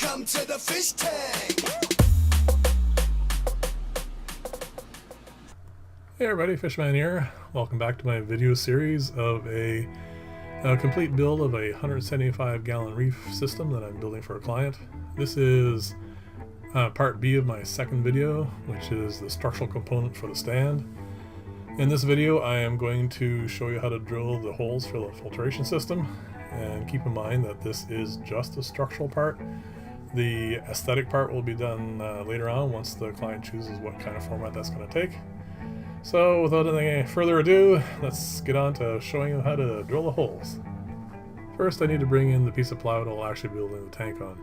Welcome to the fish tank. Hey everybody, Fishman here. Welcome back to my video series of a complete build of a 175 gallon reef system that I'm building for a client. This is part B of my second video, which is the structural component for the stand. In this video I am going to show you how to drill the holes for the filtration system, and keep in mind that this is just a structural part. The aesthetic part will be done later on once the client chooses what kind of format that's going to take. So without any further ado, let's get on to showing you how to drill the holes. First I need to bring in the piece of plywood I'll actually be building the tank on.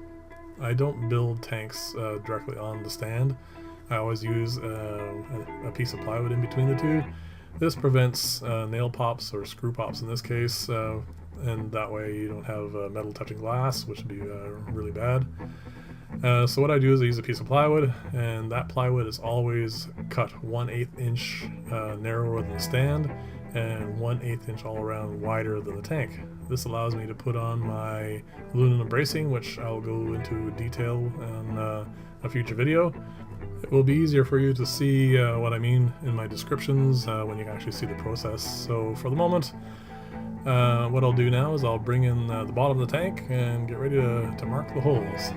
I don't build tanks directly on the stand. I always use a piece of plywood in between the two. This prevents nail pops or screw pops in this case, and that way you don't have metal touching glass, which would be really bad. So what I do is I use a piece of plywood, and that plywood is always cut 1/8 inch narrower than the stand and 1/8 inch all around wider than the tank. This allows me to put on my aluminum bracing, which I'll go into detail in a future video. It will be easier for you to see what I mean in my descriptions when you can actually see the process. So for the moment, what I'll do now is I'll bring in the bottom of the tank and get ready to mark the holes.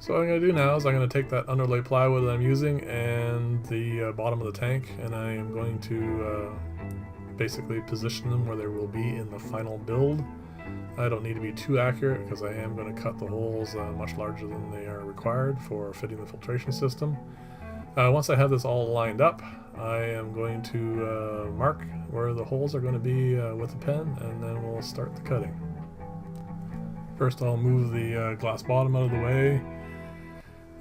So what I'm going to do now is I'm going to take that underlay plywood that I'm using and the bottom of the tank, and I am going to basically position them where they will be in the final build. I don't need to be too accurate because I am going to cut the holes much larger than they are required for fitting the filtration system. Once I have this all lined up, I am going to mark where the holes are going to be with a pen, and then we'll start the cutting. First I'll move the glass bottom out of the way,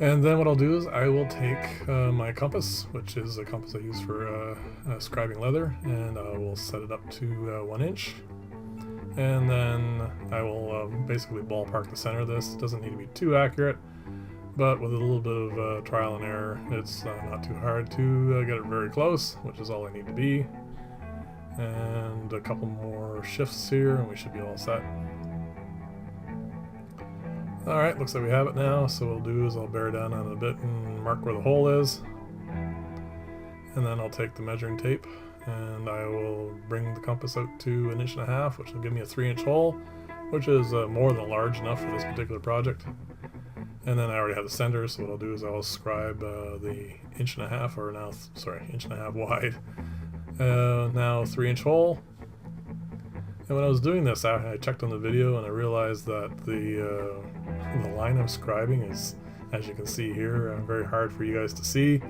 and then what I'll do is I will take my compass, which is a compass I use for scribing leather, and I will set it up to 1 inch. And then I will basically ballpark the center of this. It doesn't need to be too accurate, but with a little bit of trial and error, it's not too hard to get it very close, which is all I need to be. And a couple more shifts here and we should be all set. Alright, looks like we have it now, so what I'll do is I'll bear down on it a bit and mark where the hole is. And then I'll take the measuring tape and I will bring the compass out to 1.5 inches, which will give me a 3-inch hole, which is more than large enough for this particular project. And then I already have the center, so what I'll do is I'll scribe the 1.5 inches, or now, sorry, 1.5 inches wide. Now 3-inch hole. And when I was doing this, I checked on the video and I realized that the line I'm scribing is, as you can see here, very hard for you guys to see.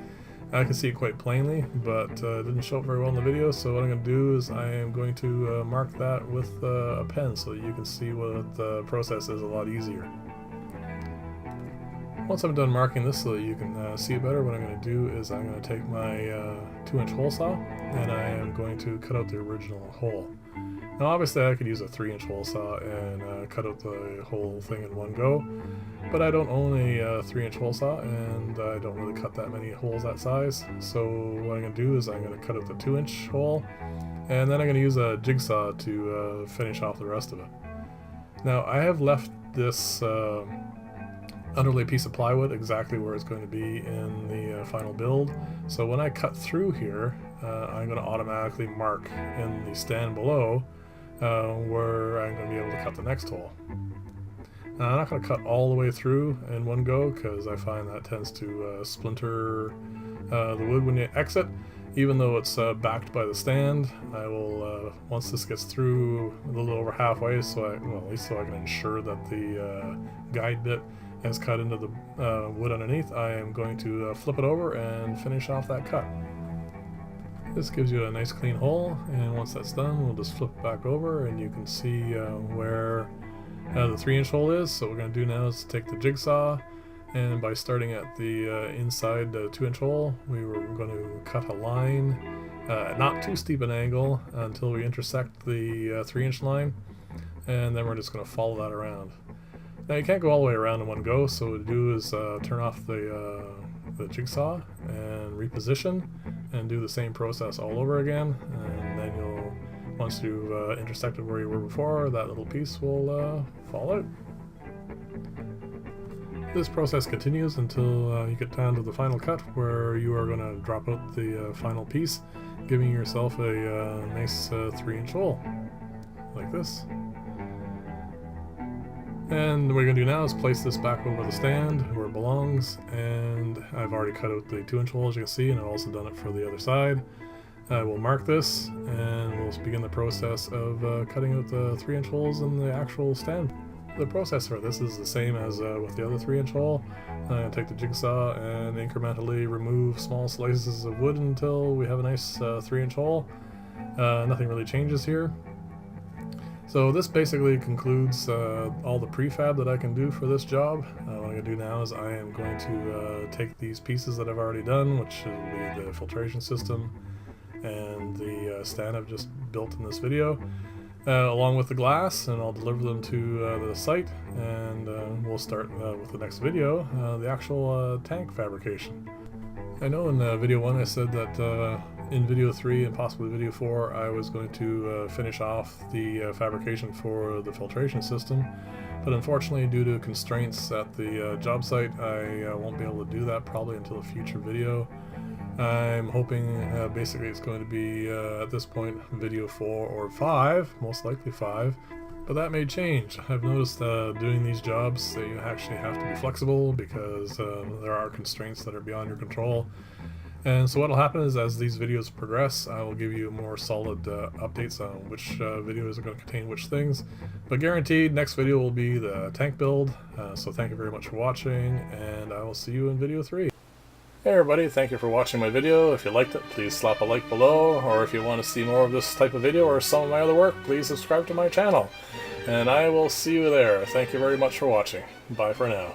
I can see it quite plainly, but it didn't show up very well in the video, so what I'm going to do is I am going to mark that with a pen so that you can see what the process is a lot easier. Once I'm done marking this so that you can see it better, what I'm going to do is I'm going to take my 2-inch hole saw and I am going to cut out the original hole. Now obviously I could use a 3-inch hole saw and cut out the whole thing in one go, but I don't own a 3-inch hole saw and I don't really cut that many holes that size. So what I'm going to do is I'm going to cut out the 2-inch hole, and then I'm going to use a jigsaw to finish off the rest of it. Now I have left this underlay piece of plywood exactly where it's going to be in the final build, so when I cut through here I'm going to automatically mark in the stand below where I'm going to be able to cut the next hole. Now I'm not going to cut all the way through in one go because I find that tends to splinter the wood when you exit. Even though it's backed by the stand, I will, once this gets through a little over halfway, so at least so I can ensure that the guide bit is cut into the wood underneath, I am going to flip it over and finish off that cut. This gives you a nice clean hole, and once that's done we'll just flip it back over and you can see where the 3-inch hole is. So what we're going to do now is take the jigsaw, and by starting at the inside 2-inch hole, we were going to cut a line not too steep an angle until we intersect the 3-inch line, and then we're just going to follow that around. Now you can't go all the way around in one go, so what we do is turn off the jigsaw and reposition and do the same process all over again, and then you'll, once you've intersected where you were before, that little piece will fall out. This process continues until you get down to the final cut, where you are going to drop out the final piece, giving yourself a nice 3-inch hole, like this. And what we're going to do now is place this back over the stand where it belongs, and I've already cut out the 2-inch hole, as you can see, and I've also done it for the other side. I will mark this, and we'll begin the process of cutting out the 3-inch holes in the actual stand. The process for this is the same as with the other 3-inch hole. I'm going to take the jigsaw and incrementally remove small slices of wood until we have a nice 3-inch hole. Nothing really changes here. So this basically concludes all the prefab that I can do for this job. What I'm going to do now is I am going to take these pieces that I've already done, which will be the filtration system and the stand I've just built in this video, along with the glass, and I'll deliver them to the site, and we'll start with the next video, the actual tank fabrication. I know in video 1 I said that in video 3 and possibly video 4 I was going to finish off the fabrication for the filtration system, but unfortunately due to constraints at the job site I won't be able to do that probably until a future video. I'm hoping basically it's going to be at this point video 4 or 5, most likely 5. But that may change. I've noticed doing these jobs that you actually have to be flexible because there are constraints that are beyond your control. And so what will happen is as these videos progress, I will give you more solid updates on which videos are going to contain which things. But guaranteed, next video will be the tank build. So thank you very much for watching, and I will see you in video 3. Hey everybody, thank you for watching my video. If you liked it, please slap a like below, or if you want to see more of this type of video or some of my other work, please subscribe to my channel. And I will see you there. Thank you very much for watching. Bye for now.